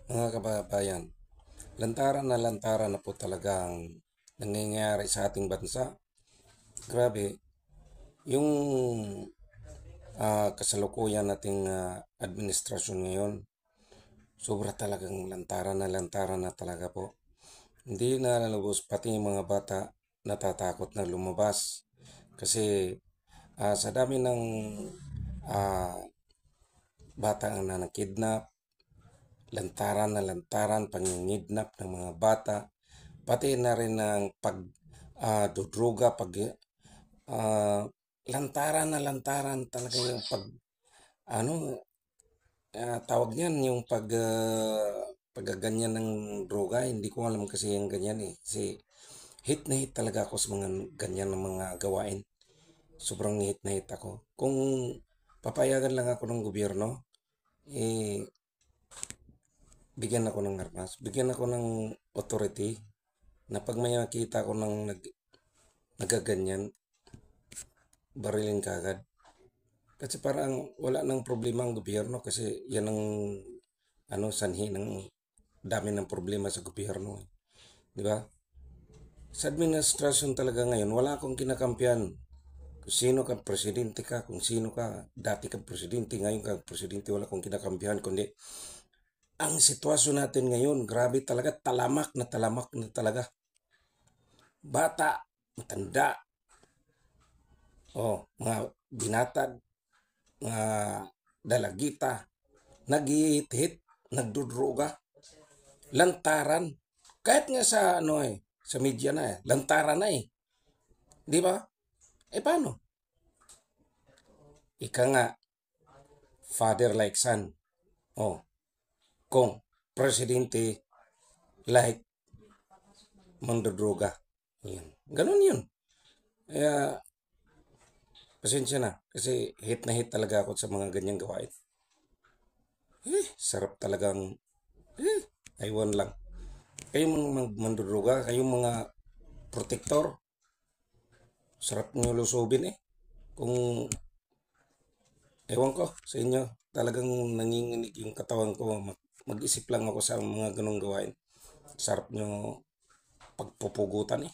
Mga kababayan, lantaran na po talagang nangyayari sa ating bansa. Grabe, yung kasalukuyan nating administrasyon ngayon, sobra talagang lantaran na talaga po. Hindi na lalabos, pati yung mga bata natatakot na lumabas. Kasi sa dami ng ah, bata na nakidnap, lantaran, pangingidnap ng mga bata, pati na rin ng dudruga, ah, lantaran talaga yung ano, tawag niyan, yung paggaganyan ng droga, hindi ko alam kasi yung ganyan eh. Kasi hit na hit talaga ako sa mga ganyan ng mga gawain. Sobrang hit na hit ako. Kung papayagan lang ako ng gobyerno, eh, bigyan ako ng armas, bigyan ako ng authority na pag may nakita ko ng nagaganyan, barilin ka agad. Kasi parang wala nang problema ang gobyerno kasi yan ang sanhi ng dami ng problema sa gobyerno. Di ba? Sa administrasyon talaga ngayon, wala akong kinakampiyan. Kung sino ka, presidente ka, kung sino ka, dati ka presidente, ngayon ka presidente, wala akong kinakampihan, kundi ang sitwasyon natin ngayon, grabe talaga, talamak na talaga. Bata, matanda, mga binatad, mga dalagita, nag-hit, nagdudruga, lantaran. Kahit nga sa sa media na lantaran na eh. Di ba? Eh paano? Ika nga, father like son. Oh, kung presidente like mandudruga. Yan. Ganun yun. Kaya, pasensya na. Kasi hit na hit talaga ako sa mga ganyang gawain. Sarap talagang, aywan lang. Kayong mga mandudruga, kayong mga protector, sarap nyo lusubin eh. Kung, ewan ko sa inyo, talagang nanginginig yung katawan ko. Mag-isip lang ako sa mga ganong gawain. Sarap nyo pagpupugutan eh.